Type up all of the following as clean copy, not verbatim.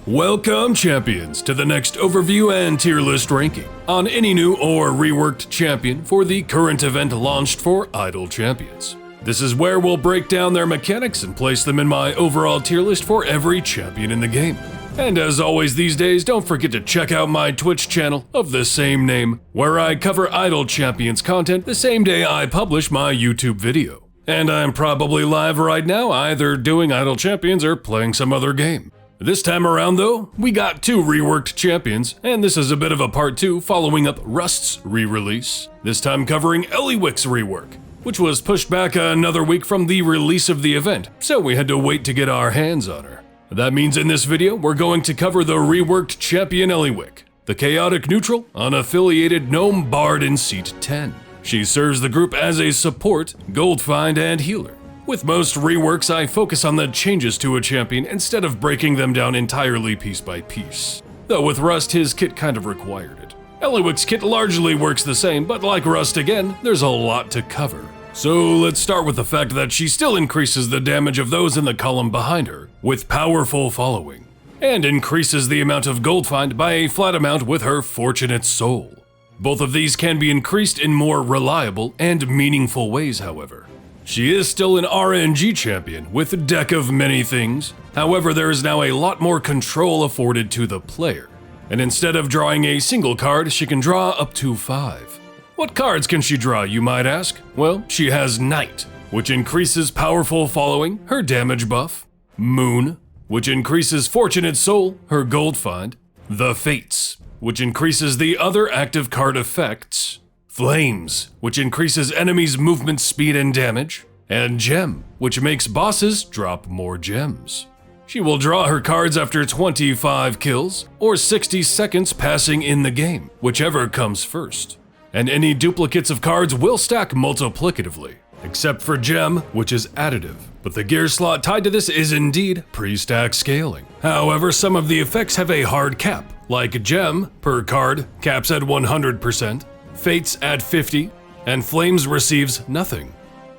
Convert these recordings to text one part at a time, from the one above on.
Welcome, champions, to the next overview and tier list ranking on any new or reworked champion for the current event launched for Idle Champions. This is where we'll break down their mechanics and place them in my overall tier list for every champion in the game. And as always these days, don't forget to check out my Twitch channel of the same name, where I cover Idle Champions content the same day I publish my YouTube video. And I'm probably live right now, either doing Idle Champions or playing some other game. This time around though, we got two reworked champions, and this is a bit of a part 2 following up Rust's re-release, this time covering Ellywick's rework, which was pushed back another week from the release of the event, so we had to wait to get our hands on her. That means in this video, we're going to cover the reworked champion Ellywick, the chaotic neutral, unaffiliated gnome bard in seat 10. She serves the group as a support, gold find, and healer. With most reworks, I focus on the changes to a champion instead of breaking them down entirely piece by piece. Though with Rust, his kit kind of required it. Ellywick's kit largely works the same, but like Rust again, there's a lot to cover. So let's start with the fact that she still increases the damage of those in the column behind her with powerful following, and increases the amount of gold find by a flat amount with her fortunate soul. Both of these can be increased in more reliable and meaningful ways, however. She is still an RNG champion with a deck of many things, however there is now a lot more control afforded to the player. And instead of drawing a single card, she can draw up to 5. What cards can she draw, you might ask? Well, she has Knight, which increases powerful following, her damage buff. Moon, which increases fortunate soul, her gold find. The Fates, which increases the other active card effects. Flames, which increases enemies' movement speed and damage, and Gem, which makes bosses drop more gems. She will draw her cards after 25 kills, or 60 seconds passing in the game, whichever comes first. And any duplicates of cards will stack multiplicatively, except for Gem, which is additive. But the gear slot tied to this is indeed pre-stack scaling. However, some of the effects have a hard cap, like Gem, per card, caps at 100%, Fates at 50, and Flames receives nothing.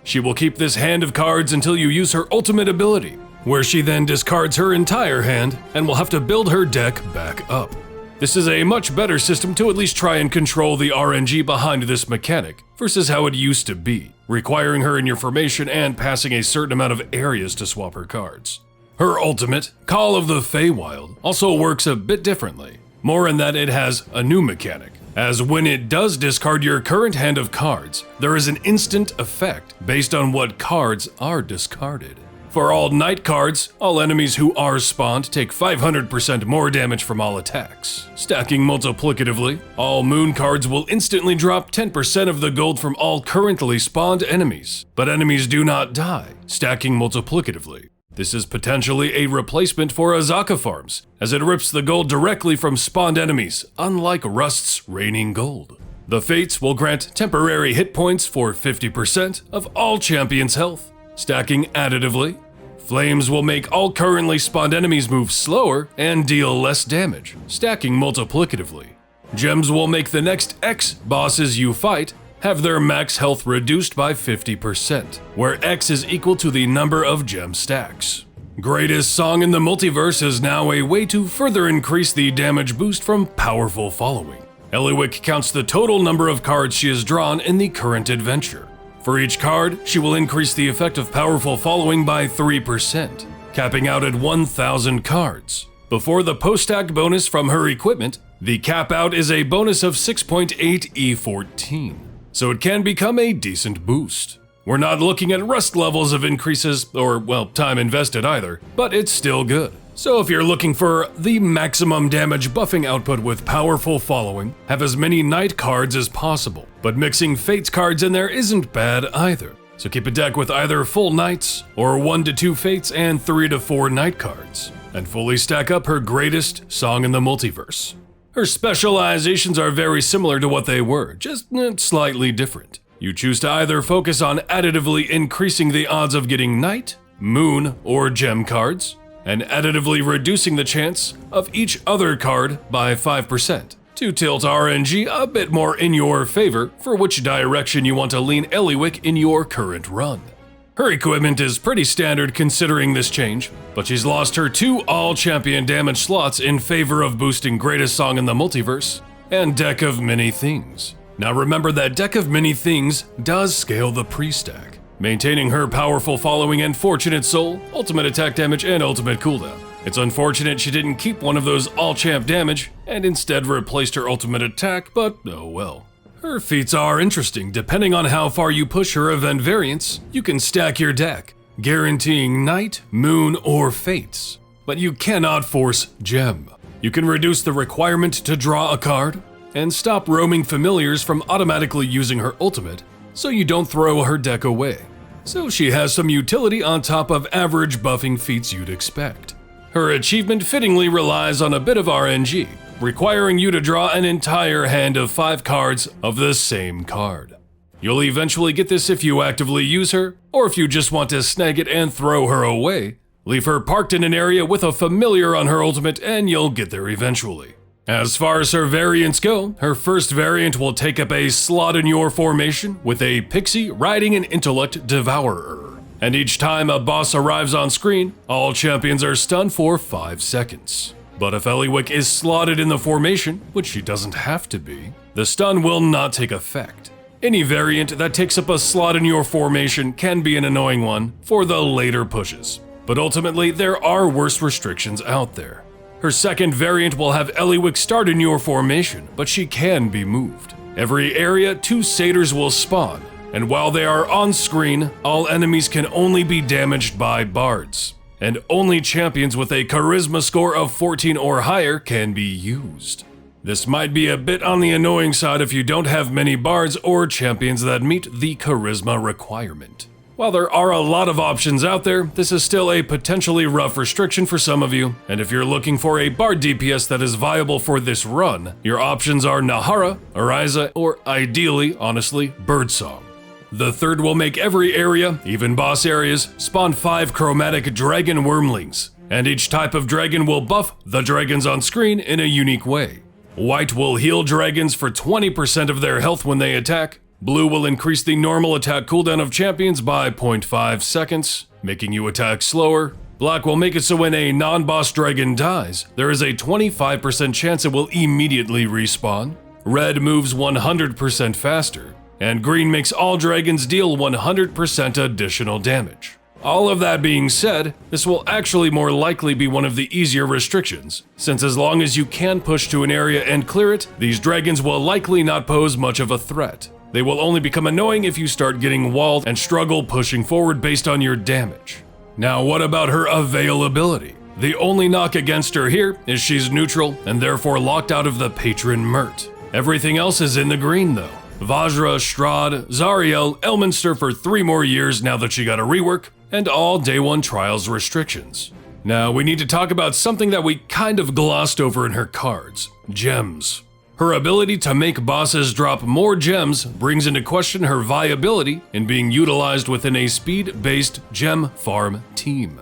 She will keep this hand of cards until you use her ultimate ability, where she then discards her entire hand and will have to build her deck back up. This is a much better system to at least try and control the RNG behind this mechanic versus how it used to be, requiring her in your formation and passing a certain amount of areas to swap her cards. Her ultimate, Call of the Feywild, also works a bit differently, more in that it has a new mechanic, as when it does discard your current hand of cards, there is an instant effect based on what cards are discarded. For all Knight cards, all enemies who are spawned take 500% more damage from all attacks. Stacking multiplicatively, all Moon cards will instantly drop 10% of the gold from all currently spawned enemies, but enemies do not die, stacking multiplicatively. This is potentially a replacement for Azaka farms, as it rips the gold directly from spawned enemies, unlike Rust's raining gold. The Fates will grant temporary hit points for 50% of all champions' health, stacking additively. Flames will make all currently spawned enemies move slower and deal less damage, stacking multiplicatively. Gems will make the next X bosses you fight have their max health reduced by 50%, where X is equal to the number of gem stacks. Greatest Song in the Multiverse is now a way to further increase the damage boost from powerful following. Ellywick counts the total number of cards she has drawn in the current adventure. For each card, she will increase the effect of powerful following by 3%, capping out at 1,000 cards. Before the post-stack bonus from her equipment, the cap out is a bonus of 6.8 E14. So it can become a decent boost. We're not looking at Rust levels of increases, or, well, time invested either, but it's still good. So if you're looking for the maximum damage buffing output with powerful following, have as many Knight cards as possible, but mixing Fates cards in there isn't bad either. So keep a deck with either full Knights, or 1 to 2 Fates and 3 to 4 Knight cards, and fully stack up her greatest Song in the Multiverse. Her specializations are very similar to what they were, just slightly different. You choose to either focus on additively increasing the odds of getting Knight, Moon, or Gem cards, and additively reducing the chance of each other card by 5%, to tilt RNG a bit more in your favor for which direction you want to lean Ellywick in your current run. Her equipment is pretty standard considering this change, but she's lost her 2 all-champion damage slots in favor of boosting Greatest Song in the Multiverse and Deck of Many Things. Now remember that Deck of Many Things does scale the pre-stack, maintaining her powerful following and Fortunate Soul, ultimate attack damage, and ultimate cooldown. It's unfortunate she didn't keep one of those all-champ damage and instead replaced her ultimate attack, but oh well. Her feats are interesting. Depending on how far you push her event variants, you can stack your deck, guaranteeing Night, Moon, or Fates. But you cannot force Gem. You can reduce the requirement to draw a card, and stop roaming familiars from automatically using her ultimate, so you don't throw her deck away. So she has some utility on top of average buffing feats you'd expect. Her achievement fittingly relies on a bit of RNG, requiring you to draw an entire hand of 5 cards of the same card. You'll eventually get this if you actively use her, or if you just want to snag it and throw her away. Leave her parked in an area with a familiar on her ultimate and you'll get there eventually. As far as her variants go, her first variant will take up a slot in your formation with a Pixie riding an Intellect Devourer. And each time a boss arrives on screen, all champions are stunned for 5 seconds. But if Ellywick is slotted in the formation, which she doesn't have to be, the stun will not take effect. Any variant that takes up a slot in your formation can be an annoying one for the later pushes, but ultimately there are worse restrictions out there. Her second variant will have Ellywick start in your formation, but she can be moved. Every area, 2 satyrs will spawn, and while they are on screen, all enemies can only be damaged by bards. And only champions with a charisma score of 14 or higher can be used. This might be a bit on the annoying side if you don't have many bards or champions that meet the charisma requirement. While there are a lot of options out there, this is still a potentially rough restriction for some of you, and if you're looking for a bard DPS that is viable for this run, your options are Nahara, Ariza, or ideally, honestly, Birdsong. The third will make every area, even boss areas, spawn 5 chromatic dragon wormlings, and each type of dragon will buff the dragons on screen in a unique way. White will heal dragons for 20% of their health when they attack, blue will increase the normal attack cooldown of champions by 0.5 seconds, making you attack slower, black will make it so when a non-boss dragon dies, there is a 25% chance it will immediately respawn, red moves 100% faster, and green makes all dragons deal 100% additional damage. All of that being said, this will actually more likely be one of the easier restrictions, since as long as you can push to an area and clear it, these dragons will likely not pose much of a threat. They will only become annoying if you start getting walled and struggle pushing forward based on your damage. Now what about her availability? The only knock against her here is she's neutral and therefore locked out of the Patron Mert. Everything else is in the green though. Vajra, Strahd, Zariel, Elminster for 3 more years now that she got a rework, and all Day 1 Trials restrictions. Now we need to talk about something that we kind of glossed over in her cards, gems. Her ability to make bosses drop more gems brings into question her viability in being utilized within a speed-based gem farm team.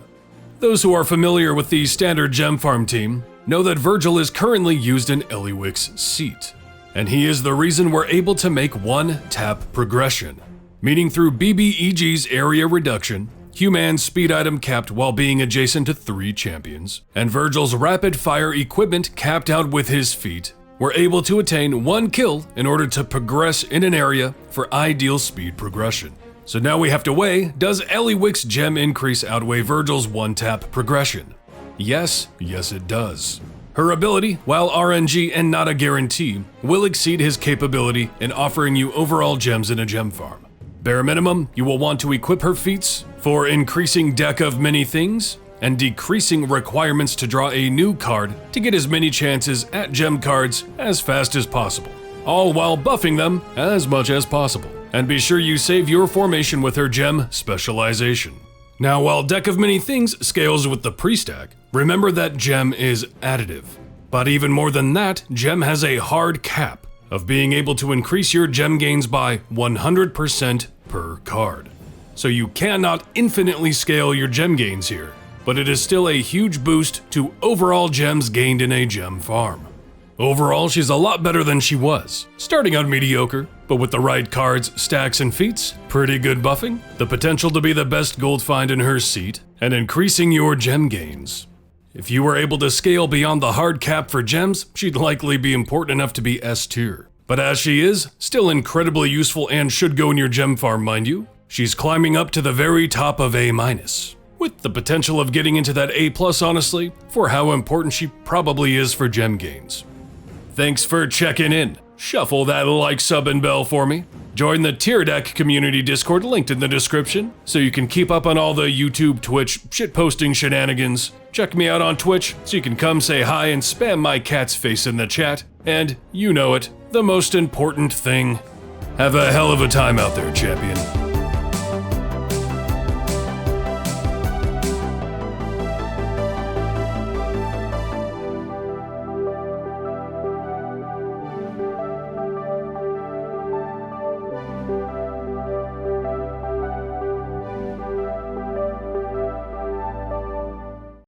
Those who are familiar with the standard gem farm team know that Virgil is currently used in Ellywick's seat, and he is the reason we're able to make 1-tap progression, meaning through BBEG's area reduction, Human's speed item capped while being adjacent to 3 champions, and Virgil's rapid fire equipment capped out with his feat, we're able to attain 1 kill in order to progress in an area for ideal speed progression. So now we have to weigh, does Ellywick's gem increase outweigh Virgil's 1-tap progression? Yes, it does. Her ability, while RNG and not a guarantee, will exceed his capability in offering you overall gems in a gem farm. Bare minimum, you will want to equip her feats for increasing Deck of Many Things and decreasing requirements to draw a new card to get as many chances at gem cards as fast as possible, all while buffing them as much as possible. And be sure you save your formation with her gem specialization. Now while Deck of Many Things scales with the pre-stack, remember that gem is additive. But even more than that, gem has a hard cap of being able to increase your gem gains by 100% per card. So you cannot infinitely scale your gem gains here, but it is still a huge boost to overall gems gained in a gem farm. Overall, she's a lot better than she was. Starting out mediocre, but with the right cards, stacks, and feats, pretty good buffing, the potential to be the best gold find in her seat, and increasing your gem gains. If you were able to scale beyond the hard cap for gems, she'd likely be important enough to be S tier. But as she is, still incredibly useful and should go in your gem farm, mind you, she's climbing up to the very top of A-, with the potential of getting into that A+, honestly, for how important she probably is for gem gains. Thanks for checking in. Shuffle that like, sub, and bell for me. Join the Tyredack community Discord linked in the description so you can keep up on all the YouTube, Twitch, shitposting shenanigans. Check me out on Twitch so you can come say hi and spam my cat's face in the chat. And, you know it, the most important thing. Have a hell of a time out there, champion.